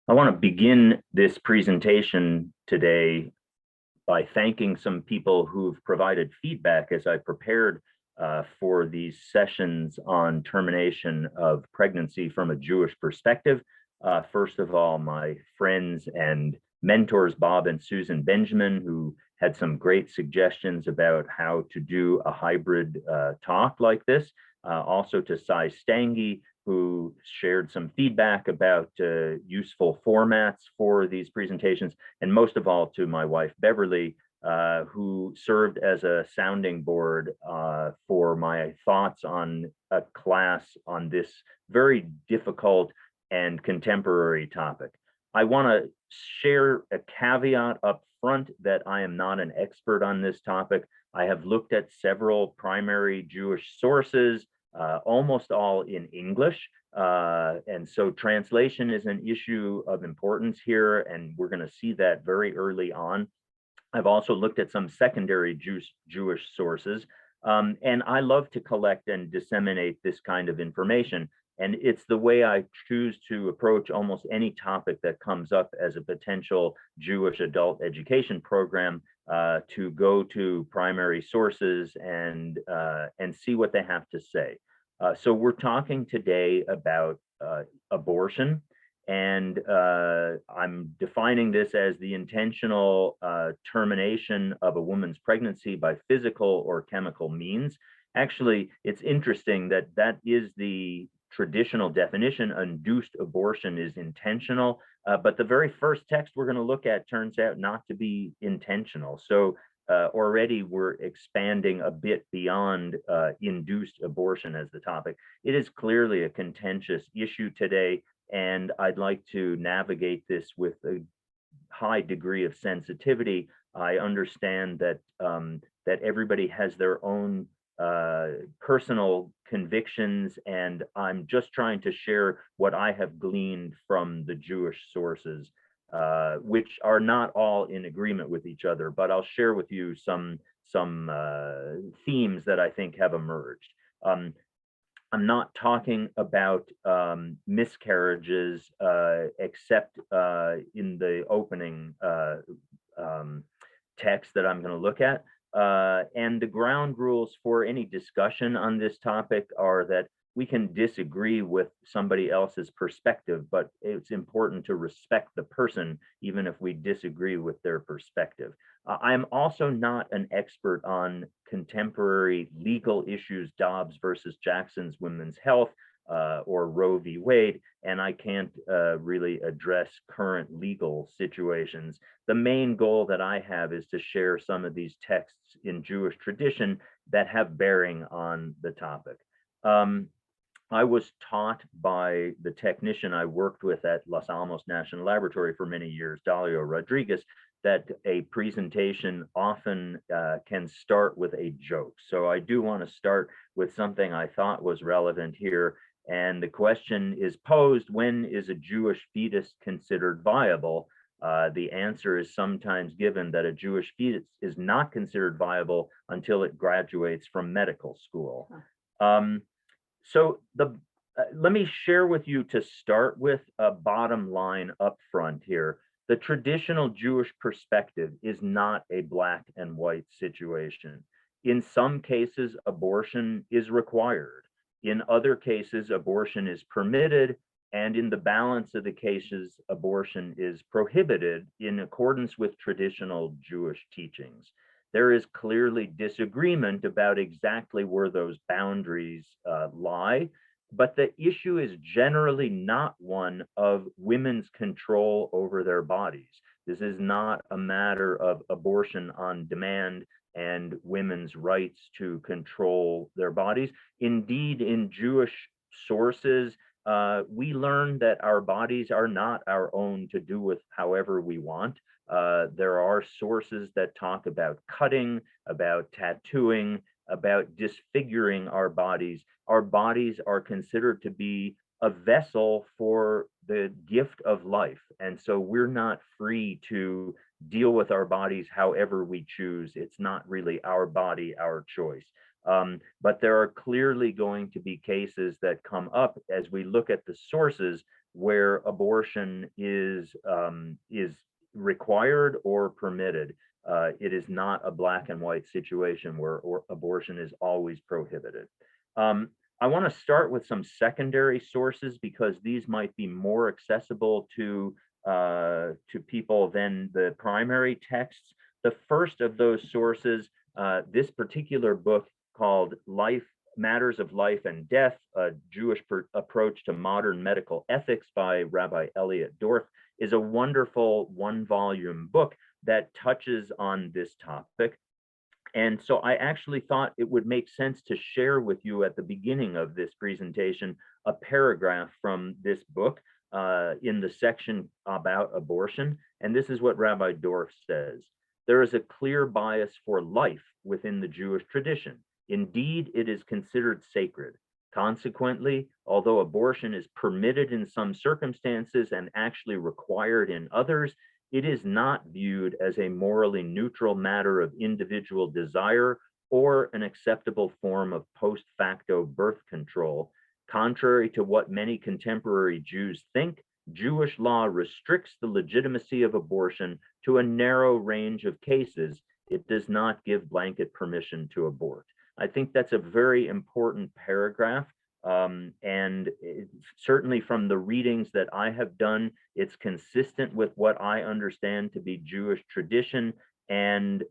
I want to begin this presentation today by thanking some people who've provided feedback as I prepared for these sessions on termination of pregnancy from a Jewish perspective. First of all, my friends and mentors, Bob and Susan Benjamin, who had some great suggestions about how to do a hybrid talk like this. Also to Sai Stange, who shared some feedback about useful formats for these presentations, and most of all to my wife, Beverly, who served as a sounding board for my thoughts on a class on this very difficult and contemporary topic. I want to share a caveat up front that I am not an expert on this topic. I have looked at several primary Jewish sources, almost all in English. And so translation is an issue of importance here, and we're going to see that very early on. I've also looked at some secondary Jewish sources, and I love to collect and disseminate this kind of information. And it's the way I choose to approach almost any topic that comes up as a potential Jewish adult education program, to go to primary sources and see what they have to say. So we're talking today about abortion, and I'm defining this as the intentional termination of a woman's pregnancy by physical or chemical means. Actually, it's interesting that that is the traditional definition. Induced abortion is intentional, but the very first text we're going to look at turns out not to be intentional. So already we're expanding a bit beyond induced abortion as the topic. It is clearly a contentious issue today, and I'd like to navigate this with a high degree of sensitivity. I understand that that everybody has their own personal convictions, and I'm just trying to share what I have gleaned from the Jewish sources, which are not all in agreement with each other, but I'll share with you some themes that I think have emerged. I'm not talking about miscarriages except in the opening text that I'm going to look at. And the ground rules for any discussion on this topic are that we can disagree with somebody else's perspective, but it's important to respect the person, even if we disagree with their perspective. I'm also not an expert on contemporary legal issues, Dobbs versus Jackson's Women's Health, or Roe v. Wade, and I can't really address current legal situations. The main goal that I have is to share some of these texts in Jewish tradition that have bearing on the topic. I was taught by the technician I worked with at Los Alamos National Laboratory for many years, Dalio Rodriguez, that a presentation often can start with a joke. So I do want to start with something I thought was relevant here. And the question is posed: when is a Jewish fetus considered viable? The answer is sometimes given that a Jewish fetus is not considered viable until it graduates from medical school. So let me share with you, to start with, a bottom line up front here. The traditional Jewish perspective is not a black and white situation. In some cases, abortion is required. In other cases, abortion is permitted. And in the balance of the cases, abortion is prohibited in accordance with traditional Jewish teachings. There is clearly disagreement about exactly where those boundaries lie, but the issue is generally not one of women's control over their bodies. This is not a matter of abortion on demand and women's rights to control their bodies. Indeed, in Jewish sources, we learn that our bodies are not our own to do with however we want. There are sources that talk about cutting, about tattooing, about disfiguring our bodies. Our bodies are considered to be a vessel for the gift of life. And so we're not free to deal with our bodies however we choose. It's not really our body, our choice. But there are clearly going to be cases that come up as we look at the sources where abortion is required or permitted. It is not a black and white situation where abortion is always prohibited. I want to start with some secondary sources because these might be more accessible to people than the primary texts. The first of those sources, this particular book called Matters of Life and Death, a Jewish Approach to Modern Medical Ethics by Rabbi Elliot Dorff, is a wonderful one-volume book that touches on this topic. And so I actually thought it would make sense to share with you at the beginning of this presentation a paragraph from this book in the section about abortion. And this is what Rabbi Dorff says. There is a clear bias for life within the Jewish tradition. Indeed, it is considered sacred. Consequently, although abortion is permitted in some circumstances and actually required in others, it is not viewed as a morally neutral matter of individual desire or an acceptable form of post facto birth control. Contrary to what many contemporary Jews think, Jewish law restricts the legitimacy of abortion to a narrow range of cases. It does not give blanket permission to abort. I think that's a very important paragraph. And certainly from the readings that I have done, it's consistent with what I understand to be Jewish tradition. And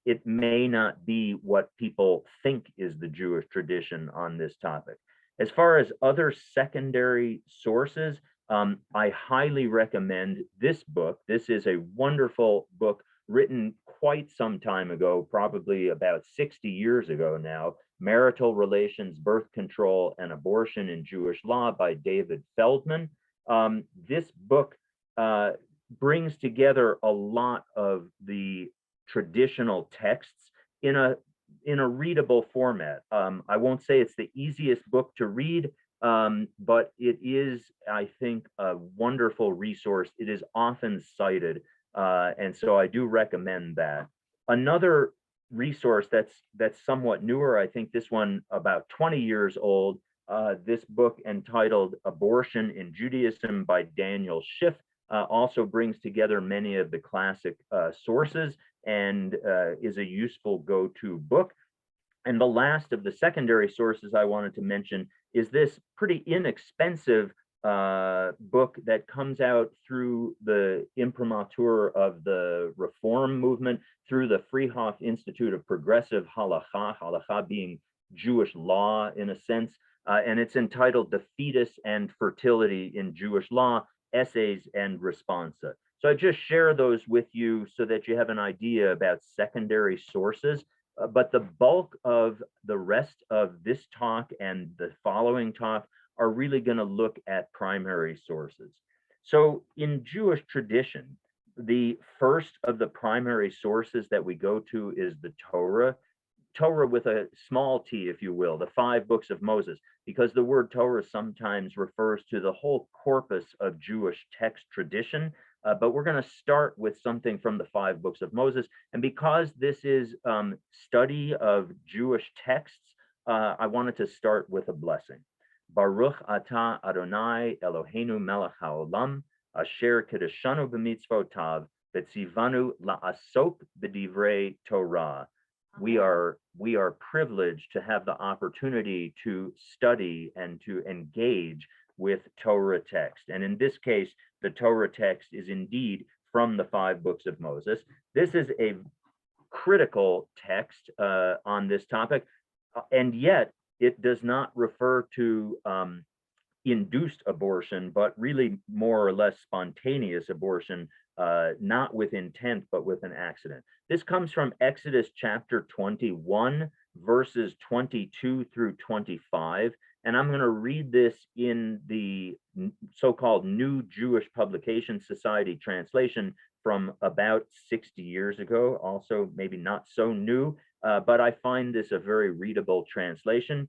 it may not be what people think is the Jewish tradition on this topic. As far as other secondary sources, I highly recommend this book. This is a wonderful book written quite some time ago, probably about 60 years ago now, Marital Relations, Birth Control, and Abortion in Jewish Law by David Feldman. This book brings together a lot of the traditional texts in a readable format. I won't say it's the easiest book to read, but it is, I think, a wonderful resource. It is often cited, and so I do recommend that. Another resource that's somewhat newer, I think this one about 20 years old, this book entitled Abortion in Judaism by Daniel Schiff also brings together many of the classic sources and is a useful go-to book. And the last of the secondary sources I wanted to mention is this pretty inexpensive book that comes out through the imprimatur of the Reform movement, through the Freehoff Institute of Progressive Halacha being Jewish law in a sense, and it's entitled The Fetus and Fertility in Jewish Law, Essays and Responsa. So I just share those with you so that you have an idea about secondary sources. But the bulk of the rest of this talk and the following talk are really going to look at primary sources. So in Jewish tradition, the first of the primary sources that we go to is the Torah with a small t, if you will, the 5 books of Moses, because the word Torah sometimes refers to the whole corpus of Jewish text tradition. But we're going to start with something from the 5 books of Moses. And because this is study of Jewish texts, I wanted to start with a blessing. Baruch atah Adonai Eloheinu melech haolam, asher kedeshanu b'mitzvotav, v'tzivanu la'asok b'divrei Torah. We are privileged to have the opportunity to study and to engage with Torah text. And in this case, the Torah text is indeed from the 5 books of Moses. This is a critical text on this topic, and yet it does not refer to induced abortion, but really more or less spontaneous abortion, not with intent, but with an accident. This comes from Exodus chapter 21, verses 22 through 25. And I'm going to read this in the so-called New Jewish Publication Society translation from about 60 years ago, also maybe not so new, but I find this a very readable translation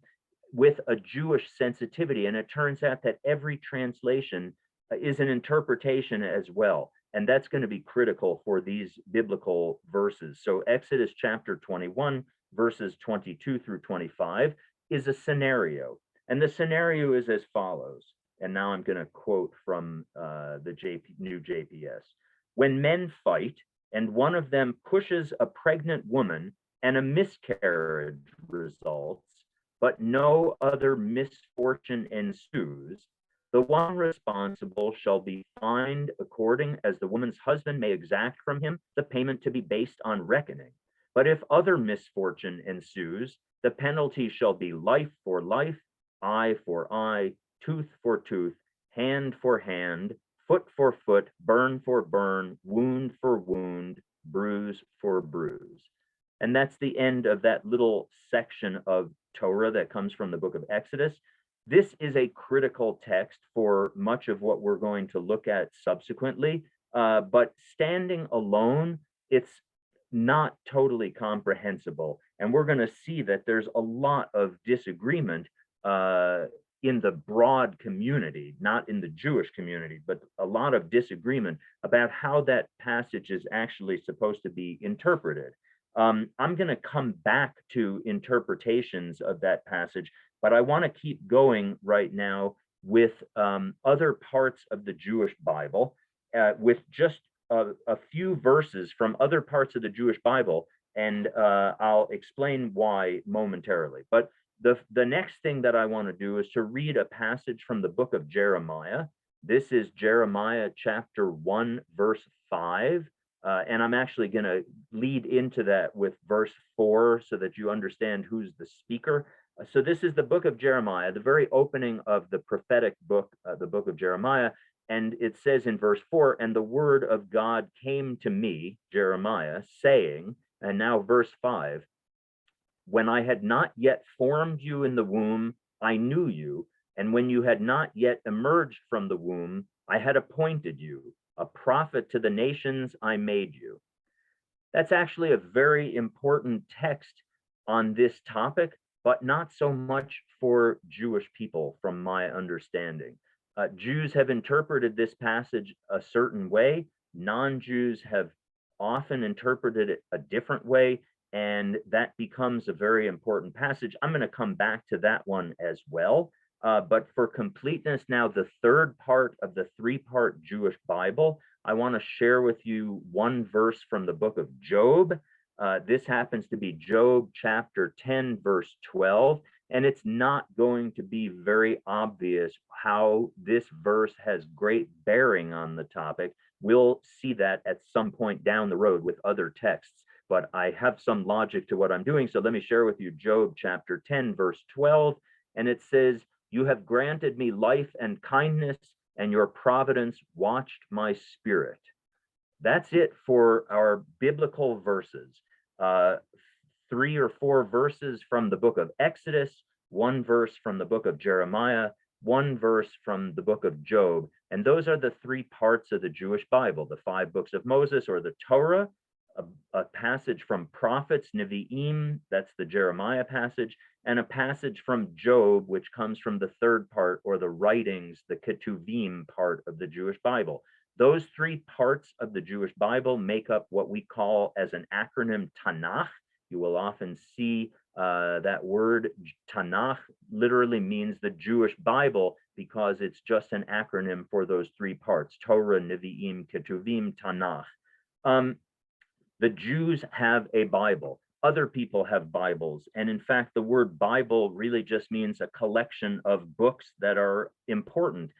with a Jewish sensitivity. And it turns out that every translation is an interpretation as well. And that's going to be critical for these biblical verses. So Exodus chapter 21, verses 22 through 25 is a scenario. And the scenario is as follows. And now I'm going to quote from the new JPS. When men fight and one of them pushes a pregnant woman and a miscarriage results, but no other misfortune ensues, the one responsible shall be fined according as the woman's husband may exact from him the payment to be based on reckoning. But if other misfortune ensues, the penalty shall be life for life, eye for eye, tooth for tooth, hand for hand, foot for foot, burn for burn, wound for wound, bruise for bruise. And that's the end of that little section of Torah that comes from the book of Exodus. This is a critical text for much of what we're going to look at subsequently, but standing alone, it's not totally comprehensible. And we're going to see that there's a lot of disagreement in the broad community, not in the Jewish community, but a lot of disagreement about how that passage is actually supposed to be interpreted. I'm going to come back to interpretations of that passage, but I want to keep going right now with other parts of the Jewish Bible, with just a few verses from other parts of the Jewish Bible, and I'll explain why momentarily. But the next thing that I want to do is to read a passage from the book of Jeremiah. This is Jeremiah chapter 1, verse 5. And I'm actually going to lead into that with verse 4 so that you understand who's the speaker. So this is the book of Jeremiah, the very opening of the prophetic book, the book of Jeremiah. And it says in verse 4, and the word of God came to me, Jeremiah, saying, and now verse 5, when I had not yet formed you in the womb, I knew you. And when you had not yet emerged from the womb, I had appointed you. A prophet to the nations, I made you. That's actually a very important text on this topic, but not so much for Jewish people, from my understanding. Jews have interpreted this passage a certain way. Non-Jews have often interpreted it a different way, and that becomes a very important passage. I'm going to come back to that one as well. But for completeness, now the third part of the three-part Jewish Bible, I want to share with you one verse from the book of Job. This happens to be Job chapter 10, verse 12, and it's not going to be very obvious how this verse has great bearing on the topic. We'll see that at some point down the road with other texts, but I have some logic to what I'm doing. So let me share with you Job chapter 10, verse 12, and it says, you have granted me life and kindness, and your providence watched my spirit. That's it for our biblical verses. 3 or 4 verses from the book of Exodus, 1 verse from the book of Jeremiah, 1 verse from the book of Job. And those are the 3 parts of the Jewish Bible, the 5 books of Moses, or the Torah, a passage from prophets, Nevi'im, that's the Jeremiah passage, and a passage from Job, which comes from the 3rd part, or the writings, the Ketuvim part of the Jewish Bible. Those 3 parts of the Jewish Bible make up what we call as an acronym Tanakh. You will often see that word Tanakh literally means the Jewish Bible, because it's just an acronym for those 3 parts, Torah, Nevi'im, Ketuvim, Tanakh. The Jews have a Bible. Other people have Bibles. And in fact, the word Bible really just means a collection of books that are important.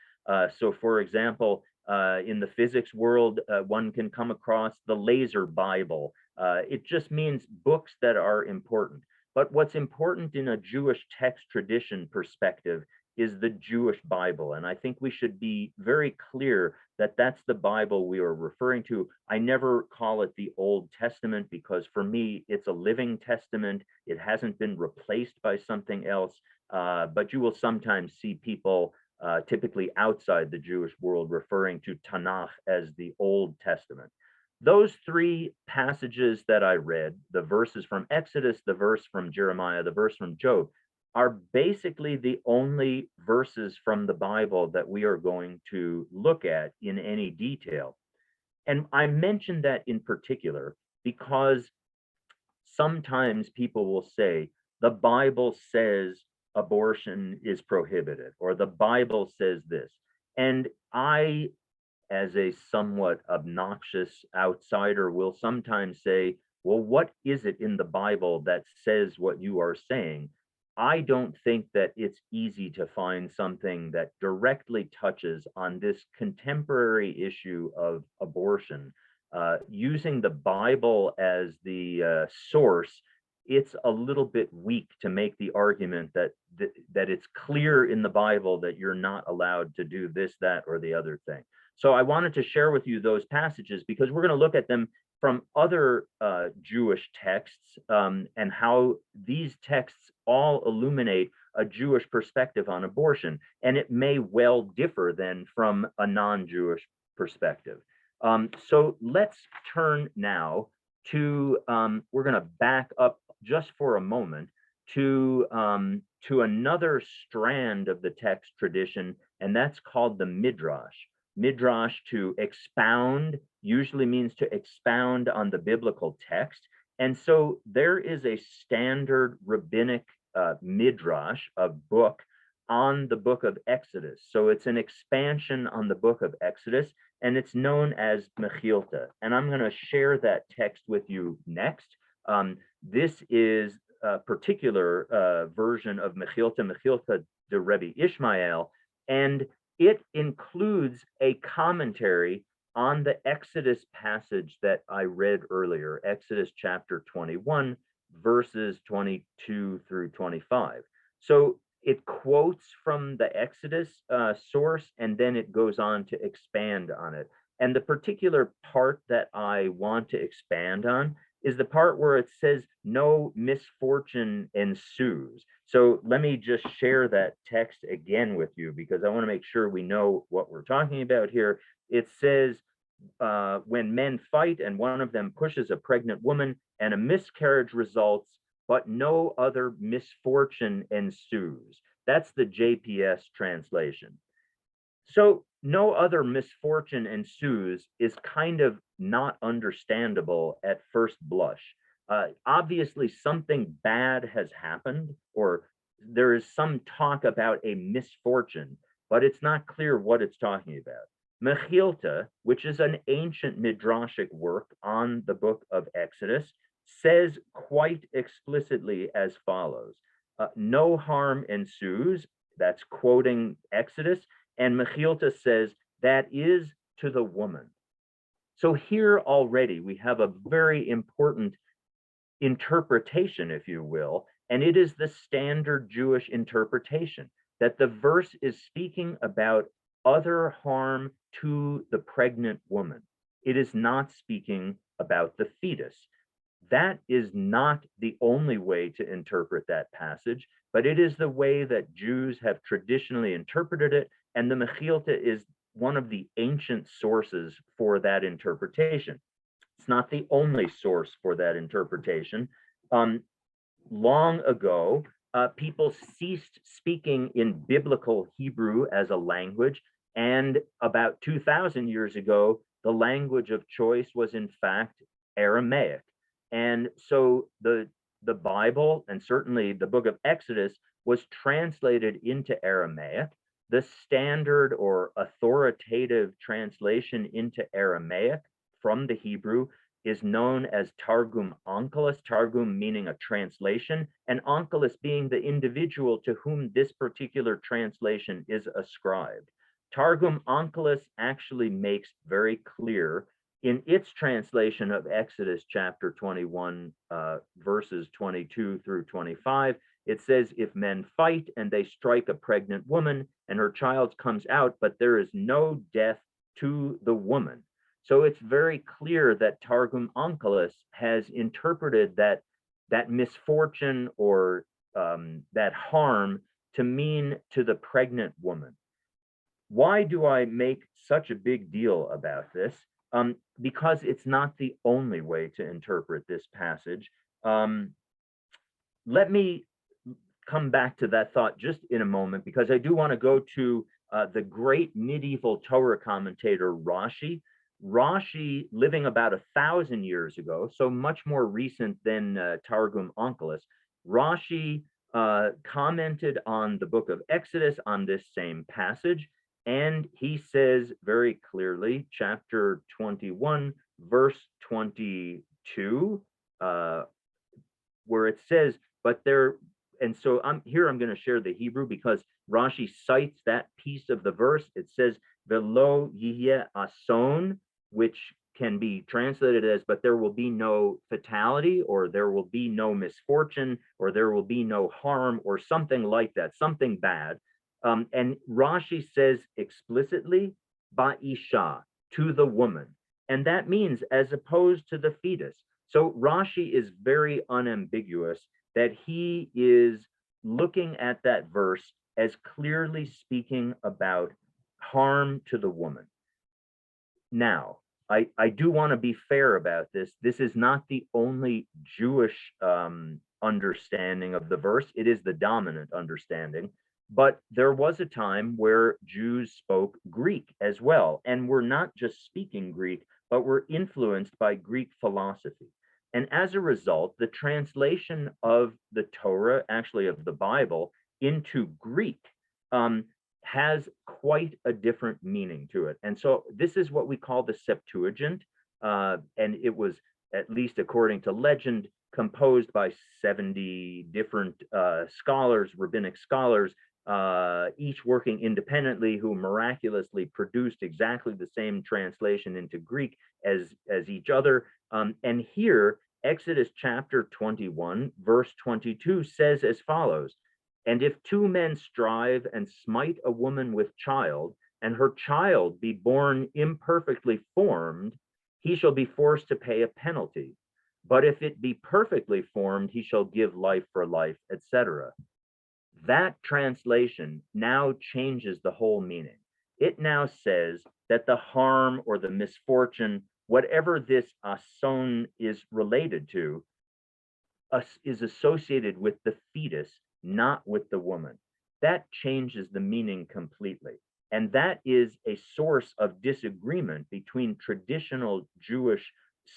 So for example, in the physics world, one can come across the laser Bible. It just means books that are important. But what's important in a Jewish text tradition perspective is the Jewish Bible. And I think we should be very clear that that's the Bible we are referring to. I never call it the Old Testament, because for me, it's a living testament. It hasn't been replaced by something else. But you will sometimes see people, typically outside the Jewish world, referring to Tanakh as the Old Testament. Those 3 passages that I read, the verses from Exodus, the verse from Jeremiah, the verse from Job, are basically the only verses from the Bible that we are going to look at in any detail. And I mention that in particular because sometimes people will say, the Bible says abortion is prohibited, or the Bible says this. And I, as a somewhat obnoxious outsider, will sometimes say, well, what is it in the Bible that says what you are saying? I don't think that it's easy to find something that directly touches on this contemporary issue of abortion. Using the Bible as the source, it's a little bit weak to make the argument that it's clear in the Bible that you're not allowed to do this, that, or the other thing. So I wanted to share with you those passages because we're going to look at them from other Jewish texts, and how these texts all illuminate a Jewish perspective on abortion. And it may well differ then from a non-Jewish perspective. So let's turn now to, we're going to back up just for a moment to another strand of the text tradition, and that's called the Midrash. Midrash, to expound, usually means to expound on the biblical text. And so there is a standard rabbinic Midrash, a book on the book of Exodus. So it's an expansion on the book of Exodus, and it's known as Mechilta. And I'm going to share that text with you next. This is a particular version of Mechilta de Rebbe Ishmael, and it includes a commentary on the Exodus passage that I read earlier, Exodus chapter 21, verses 22 through 25. So it quotes from the Exodus source, and then it goes on to expand on it. And the particular part that I want to expand on is the part where it says no misfortune ensues. So let me just share that text again with you because I want to make sure we know what we're talking about here. It says, when men fight and one of them pushes a pregnant woman and a miscarriage results, but no other misfortune ensues. That's the JPS translation. So no other misfortune ensues is kind of not understandable at first blush. Obviously, something bad has happened, or there is some talk about a misfortune, but it's not clear what it's talking about. Mechilta, which is an ancient midrashic work on the book of Exodus, says quite explicitly as follows: no harm ensues. That's quoting Exodus. And Mechilta says, that is to the woman. So here already we have a very important interpretation, if you will, and it is the standard Jewish interpretation that the verse is speaking about other harm to the pregnant woman. It is not speaking about the fetus. That is not the only way to interpret that passage, but it is the way that Jews have traditionally interpreted it, and the Mechilta is one of the ancient sources for that interpretation. It's not the only source for that interpretation. Long ago, people ceased speaking in biblical Hebrew as a language, and about 2,000 years ago, the language of choice was in fact Aramaic. And so the Bible, and certainly the book of Exodus, was translated into Aramaic. The standard or authoritative translation into Aramaic from the Hebrew is known as Targum Onkelos, Targum meaning a translation, and Onkelos being the individual to whom this particular translation is ascribed. Targum Onkelos actually makes very clear in its translation of Exodus chapter 21, verses 22 through 25, it says, if men fight and they strike a pregnant woman and her child comes out, but there is no death to the woman. So it's very clear that Targum Onkelos has interpreted that misfortune or that harm to mean to the pregnant woman. Why do I make such a big deal about this? Because it's not the only way to interpret this passage. Let me come back to that thought just in a moment, because I do want to go to the great medieval Torah commentator Rashi. Rashi, living about 1,000 years ago, so much more recent than Targum Onkelos, Rashi commented on the book of Exodus on this same passage. And he says very clearly, chapter 21, verse 22, where it says, but there, and so I'm going to share the Hebrew because Rashi cites that piece of the verse. It says, velo yihye ason, which can be translated as, but there will be no fatality, or there will be no misfortune, or there will be no harm, or something like that, something bad. And Rashi says explicitly, ba'isha, to the woman. And that means as opposed to the fetus. So Rashi is very unambiguous that he is looking at that verse as clearly speaking about harm to the woman. Now, I do want to be fair about this. This is not the only Jewish understanding of the verse. It is the dominant understanding. But there was a time where Jews spoke Greek as well, and were not just speaking Greek, but were influenced by Greek philosophy. And as a result, the translation of the Torah, actually of the Bible, into Greek has quite a different meaning to it. And so this is what we call the Septuagint. And it was, at least according to legend, composed by 70 different scholars, rabbinic scholars, each working independently, who miraculously produced exactly the same translation into Greek as each other. And here, Exodus chapter 21, verse 22 says as follows, and if two men strive and smite a woman with child, and her child be born imperfectly formed, he shall be forced to pay a penalty. But if it be perfectly formed, he shall give life for life, etc. That translation now changes the whole meaning. It now says that the harm or the misfortune, whatever this ason is related to, is associated with the fetus, not with the woman. That changes the meaning completely. And that is a source of disagreement between traditional Jewish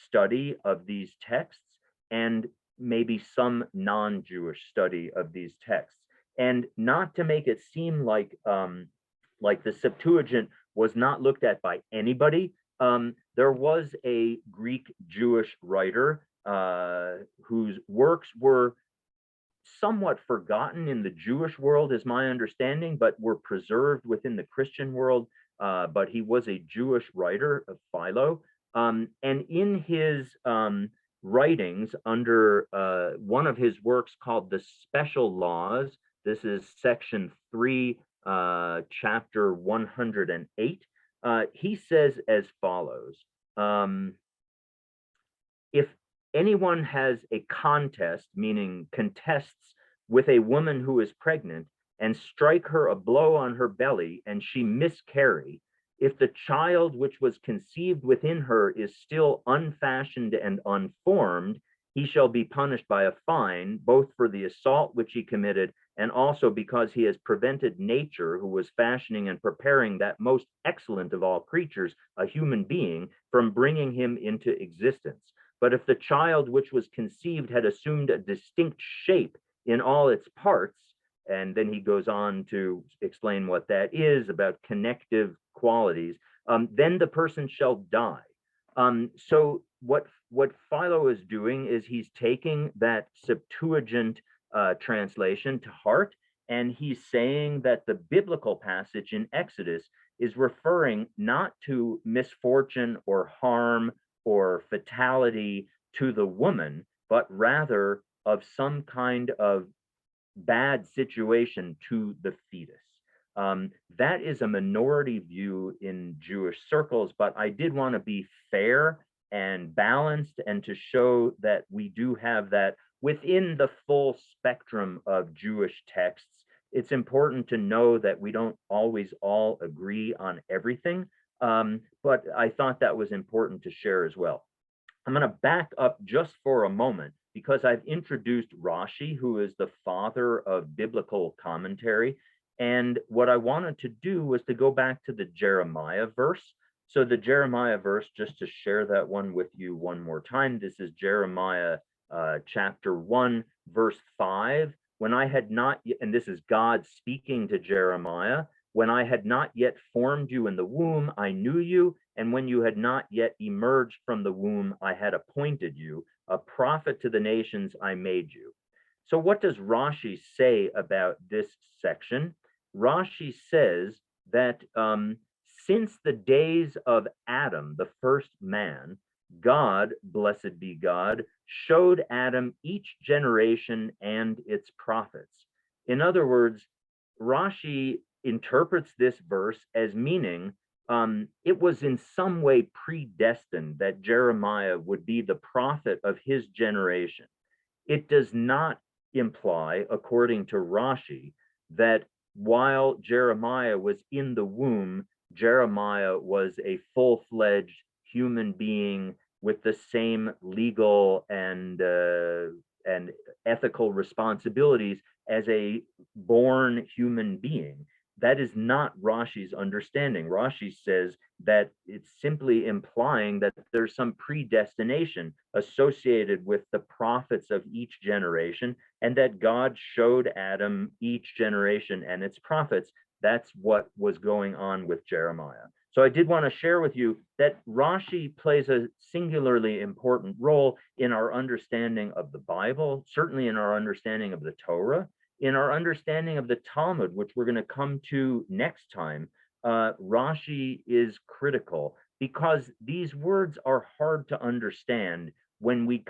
study of these texts and maybe some non-Jewish study of these texts. And not to make it seem like the Septuagint was not looked at by anybody, there was a Greek Jewish writer whose works were somewhat forgotten in the Jewish world, is my understanding, but were preserved within the Christian world. But he was a Jewish writer of Philo. And in his writings, under one of his works called The Special Laws, this is section 3, chapter 108, he says as follows, if anyone has a contest, meaning contests with a woman who is pregnant, and strike her a blow on her belly, and she miscarry, if the child which was conceived within her is still unfashioned and unformed, he shall be punished by a fine, both for the assault which he committed, and also because he has prevented nature, who was fashioning and preparing that most excellent of all creatures, a human being, from bringing him into existence. But if the child which was conceived had assumed a distinct shape in all its parts, and then he goes on to explain what that is about connective qualities, then the person shall die. So what Philo is doing is he's taking that Septuagint translation to heart, and he's saying that the biblical passage in Exodus is referring not to misfortune or harm or fatality to the woman, but rather of some kind of bad situation to the fetus. That is a minority view in Jewish circles, but I did want to be fair and balanced and to show that we do have that within the full spectrum of Jewish texts. It's important to know that we don't always all agree on everything, but I thought that was important to share as well. I'm going to back up just for a moment because I've introduced Rashi, who is the father of biblical commentary. And what I wanted to do was to go back to the Jeremiah verse. So the Jeremiah verse, just to share that one with you one more time, this is Jeremiah chapter 1, verse 5. when I had not yet, and this is God speaking to Jeremiah, when I had not yet formed you in the womb, I knew you. And when you had not yet emerged from the womb, I had appointed you. A prophet to the nations, I made you. So what does Rashi say about this section? Rashi says that since the days of Adam, the first man, God, blessed be God, showed Adam each generation and its prophets. In other words, Rashi interprets this verse as meaning it was in some way predestined that Jeremiah would be the prophet of his generation. It does not imply, according to Rashi, that while Jeremiah was in the womb, Jeremiah was a full-fledged human being with the same legal and ethical responsibilities as a born human being. That is not Rashi's understanding. Rashi says that it's simply implying that there's some predestination associated with the prophets of each generation, and that God showed Adam each generation and its prophets. That's what was going on with Jeremiah. So I did want to share with you that Rashi plays a singularly important role in our understanding of the Bible, certainly in our understanding of the Torah, in our understanding of the Talmud, which we're going to come to next time. Rashi is critical because these words are hard to understand when we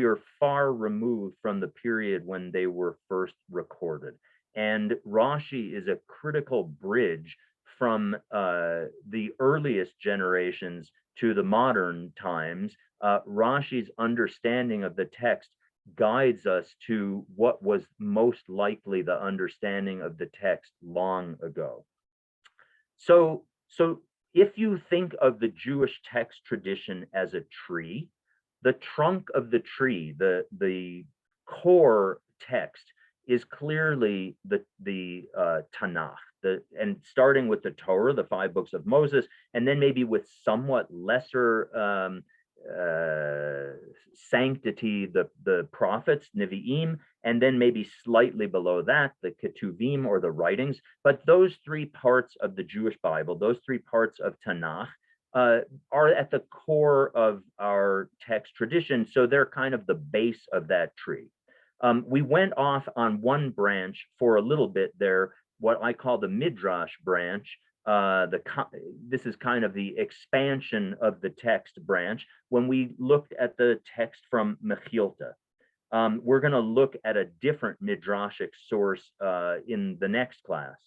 are far removed from the period when they were first recorded. And Rashi is a critical bridge from the earliest generations to the modern times. Rashi's understanding of the text guides us to what was most likely the understanding of the text long ago. So if you think of the Jewish text tradition as a tree, the trunk of the tree, the core text, is clearly the Tanakh, and starting with the Torah, the 5 books of Moses, and then maybe with somewhat lesser sanctity, the prophets, Nevi'im, and then maybe slightly below that, the Ketuvim, or the writings. But those 3 parts of the Jewish Bible, those 3 parts of Tanakh, are at the core of our text tradition. So they're kind of the base of that tree. We went off on one branch for a little bit there, what I call the Midrash branch. This is kind of the expansion of the text branch. When we looked at the text from Mechilta, we're going to look at a different midrashic source in the next class.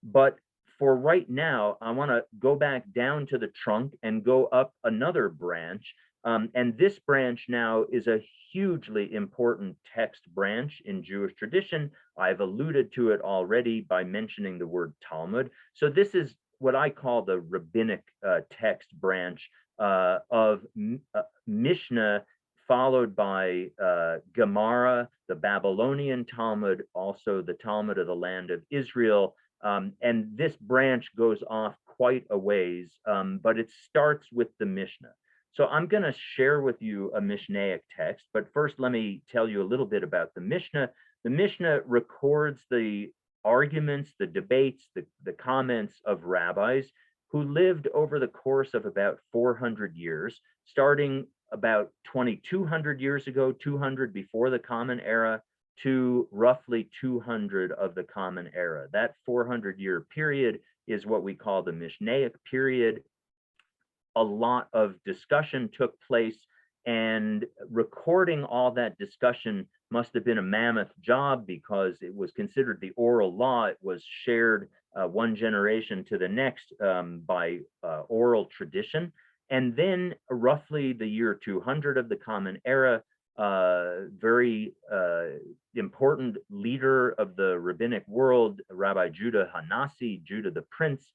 But for right now, I want to go back down to the trunk and go up another branch. And this branch now is a hugely important text branch in Jewish tradition. I've alluded to it already by mentioning the word Talmud. So this is what I call the rabbinic text branch of Mishnah, followed by Gemara, the Babylonian Talmud, also the Talmud of the land of Israel. And this branch goes off quite a ways, but it starts with the Mishnah. So I'm going to share with you a Mishnaic text, but first let me tell you a little bit about the Mishnah. The Mishnah records the arguments, the debates, the comments of rabbis who lived over the course of about 400 years, starting about 2,200 years ago, 200 before the Common Era, to roughly 200 of the Common Era. That 400-year period is what we call the Mishnaic period. A lot of discussion took place, and recording all that discussion must have been a mammoth job because it was considered the oral law. It was shared one generation to the next by oral tradition. And then roughly the year 200 of the Common Era, very important leader of the rabbinic world, Rabbi Judah Hanasi, Judah the Prince,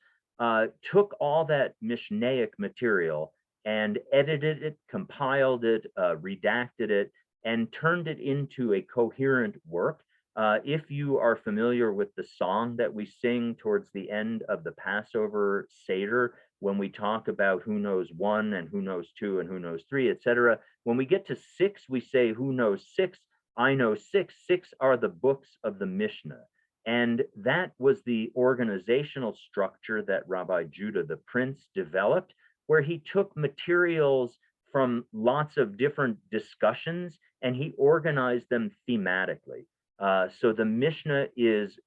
took all that Mishnaic material and edited it, compiled it, redacted it, and turned it into a coherent work. If you are familiar with the song that we sing towards the end of the Passover Seder, when we talk about who knows 1 and who knows 2 and who knows 3, etc., when we get to 6, we say who knows 6. I know six. Six are the books of the Mishnah. And that was the organizational structure that Rabbi Judah the Prince developed, where he took materials from lots of different discussions and he organized them thematically. So the Mishnah is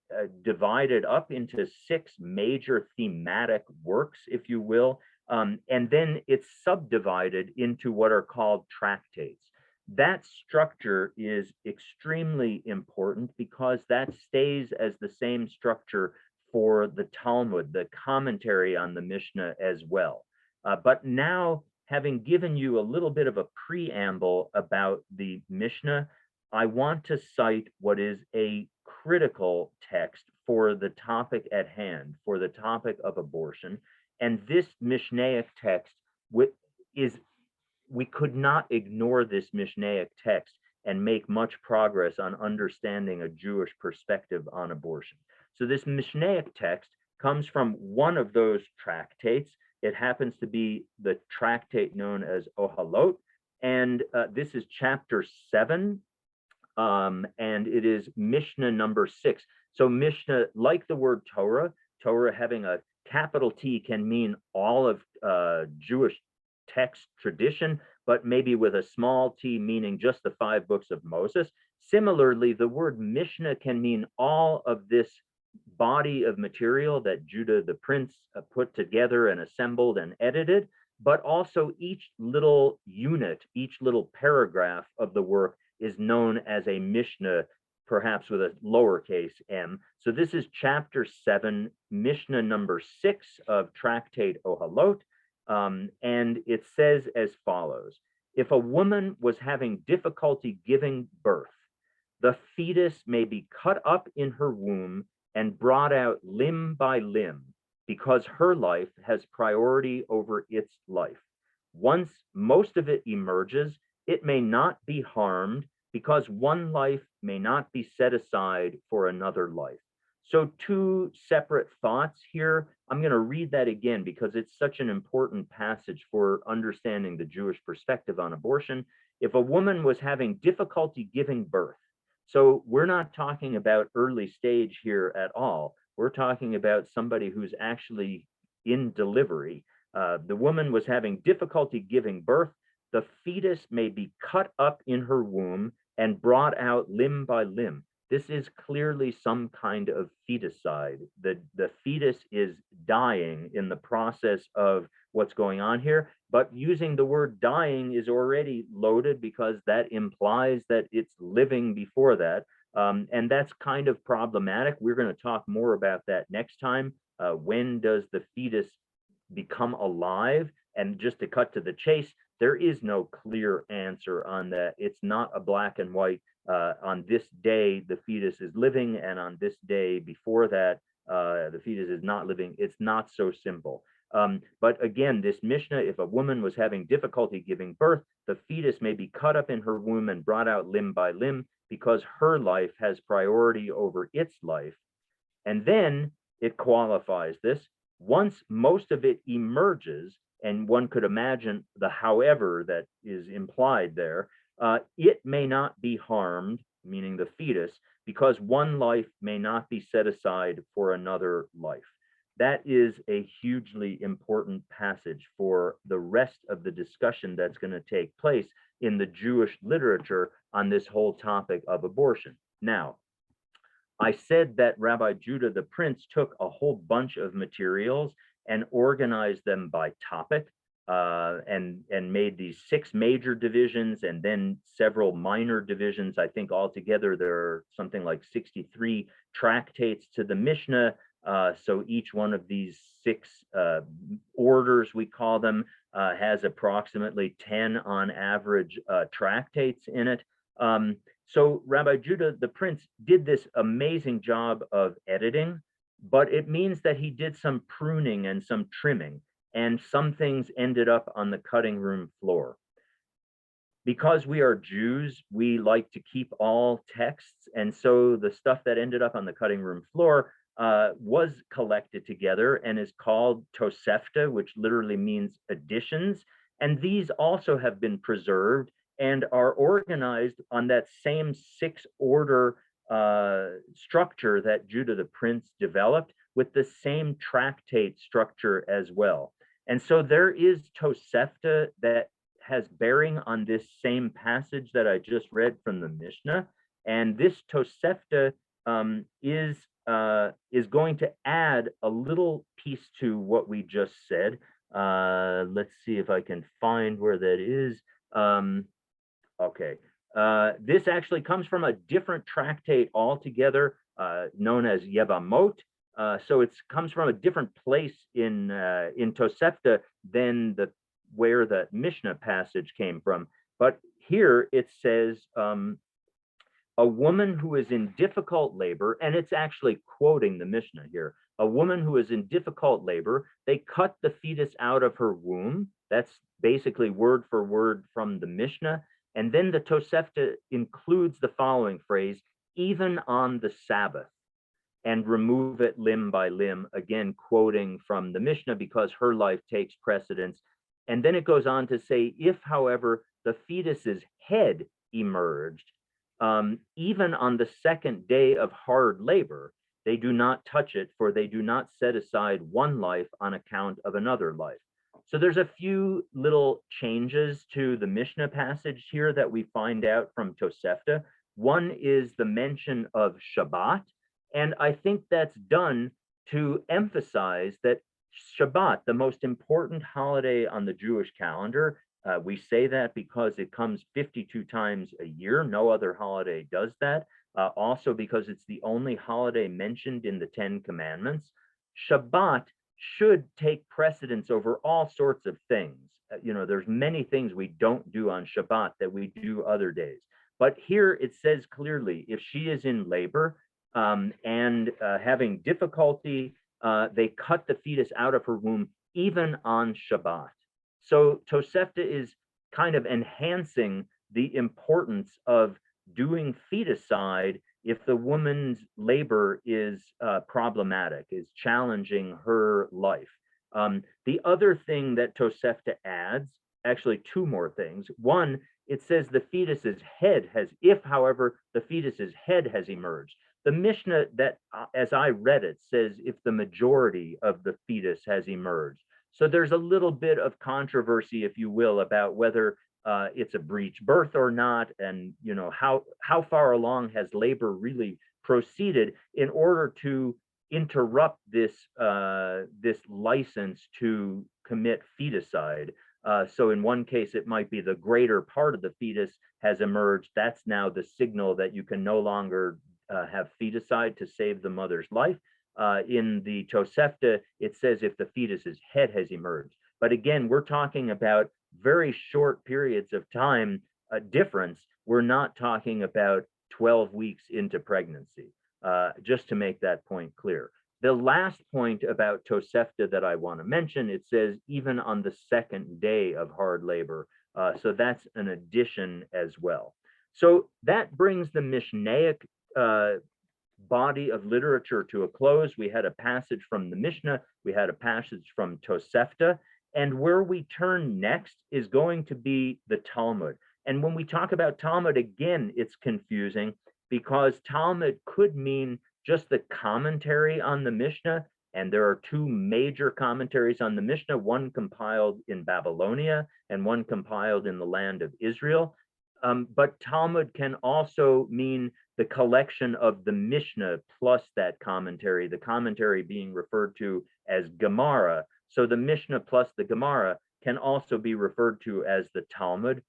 divided up into six major thematic works, if you will, and then it's subdivided into what are called tractates. That structure is extremely important because that stays as the same structure for the Talmud, the commentary on the Mishnah as well. But now, having given you a little bit of a preamble about the Mishnah, I want to cite what is a critical text for the topic at hand, for the topic of abortion. And this Mishnaic text is, we could not ignore this Mishnaic text and make much progress on understanding a Jewish perspective on abortion. So this Mishnaic text comes from one of those tractates. It happens to be the tractate known as Ohalot, and this is chapter 7, and it is Mishnah number 6. So Mishnah, like the word Torah, Torah having a capital T can mean all of Jewish text tradition, but maybe with a small t meaning just the 5 books of Moses. Similarly, the word Mishnah can mean all of this body of material that Judah the Prince put together and assembled and edited, but also each little unit, each little paragraph of the work is known as a Mishnah, perhaps with a lowercase m. So this is chapter 7, Mishnah number 6 of Tractate Ohalot, and it says as follows: if a woman was having difficulty giving birth, the fetus may be cut up in her womb and brought out limb by limb, because her life has priority over its life. Once most of it emerges, it may not be harmed, because one life may not be set aside for another life. So 2 separate thoughts here. I'm going to read that again because it's such an important passage for understanding the Jewish perspective on abortion. If a woman was having difficulty giving birth, so we're not talking about early stage here at all. We're talking about somebody who's actually in delivery. The woman was having difficulty giving birth. The fetus may be cut up in her womb and brought out limb by limb. This is clearly some kind of feticide. The fetus is dying in the process of what's going on here, but using the word dying is already loaded because that implies that it's living before that. And that's kind of problematic. We're going to talk more about that next time. When does the fetus become alive? And just to cut to the chase, there is no clear answer on that. It's not a black and white. On this day, the fetus is living, and on this day before that, the fetus is not living. It's not so simple. But again, this Mishnah, if a woman was having difficulty giving birth, the fetus may be cut up in her womb and brought out limb by limb, because her life has priority over its life. And then it qualifies this. Once most of it emerges, and one could imagine the however that is implied there, it may not be harmed, meaning the fetus, because one life may not be set aside for another life. That is a hugely important passage for the rest of the discussion that's going to take place in the Jewish literature on this whole topic of abortion. Now, I said that Rabbi Judah the Prince took a whole bunch of materials and organized them by topic, and made these 6 major divisions and then several minor divisions. I think altogether there are something like 63 tractates to the Mishnah. So each one of these 6 orders, we call them, has approximately 10 on average tractates in it. So Rabbi Judah the Prince did this amazing job of editing, but it means that he did some pruning and some trimming, and some things ended up on the cutting room floor. Because we are Jews, we like to keep all texts, and so the stuff that ended up on the cutting room floor was collected together and is called Tosefta, which literally means additions, and these also have been preserved and are organized on that same six-order structure that Judah the Prince developed, with the same tractate structure as well. And so there is Tosefta that has bearing on this same passage that I just read from the Mishnah. And this Tosefta is going to add a little piece to what we just said. Let's see if I can find where that is. Okay. This actually comes from a different tractate altogether, known as Yevamot. So it comes from a different place in Tosefta than where the Mishnah passage came from. But here it says, a woman who is in difficult labor, and it's actually quoting the Mishnah here. A woman who is in difficult labor, they cut the fetus out of her womb. That's basically word for word from the Mishnah. And then the Tosefta includes the following phrase, even on the Sabbath, and remove it limb by limb, again, quoting from the Mishnah because her life takes precedence. And then it goes on to say, if, however, the fetus's head emerged, even on the second day of hard labor, they do not touch it, for they do not set aside one life on account of another life. So there's a few little changes to the Mishnah passage here that we find out from Tosefta. One is the mention of Shabbat, and I think that's done to emphasize that Shabbat, the most important holiday on the Jewish calendar, we say that because it comes 52 times a year. No other holiday does that. Also because it's the only holiday mentioned in the Ten Commandments. Shabbat should take precedence over all sorts of things. There's many things we don't do on Shabbat that we do other days. But here it says clearly, if she is in labor and having difficulty, they cut the fetus out of her womb, even on Shabbat. So Tosefta is kind of enhancing the importance of doing feticide if the woman's labor is problematic, is challenging her life. The other thing that Tosefta adds, actually two more things. One, it says the fetus's head has, if, however, the fetus's head has emerged. The Mishnah that, as I read it, says if the majority of the fetus has emerged. So there's a little bit of controversy, if you will, about whether it's a breech birth or not, and how far along has labor really proceeded in order to interrupt this license to commit feticide. So in one case, it might be the greater part of the fetus has emerged. That's now the signal that you can no longer have feticide to save the mother's life. In the Tosefta, it says if the fetus's head has emerged. But again, we're talking about very short periods of time difference. We're not talking about 12 weeks into pregnancy, just to make that point clear. The last point about Tosefta that I want to mention, it says even on the second day of hard labor. So that's an addition as well. So that brings the Mishnaic body of literature to a close. We had a passage from the Mishnah, we had a passage from Tosefta, and where we turn next is going to be the Talmud. And when we talk about Talmud, again, it's confusing because Talmud could mean just the commentary on the Mishnah, and there are two major commentaries on the Mishnah, one compiled in Babylonia and one compiled in the land of Israel. But Talmud can also mean the collection of the Mishnah plus that commentary, the commentary being referred to as Gemara. So the Mishnah plus the Gemara can also be referred to as the Talmud.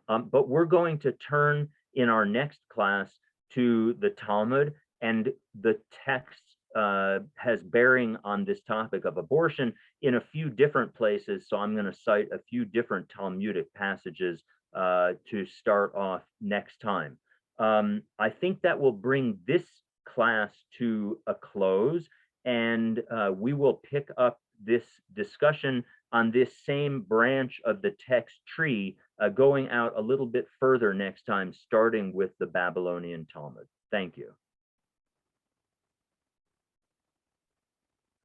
But we're going to turn in our next class to the Talmud, and the text has bearing on this topic of abortion in a few different places. So I'm going to cite a few different Talmudic passages to start off next time. I think that will bring this class to a close, and we will pick up this discussion on this same branch of the text tree, going out a little bit further next time, starting with the Babylonian Talmud. Thank you.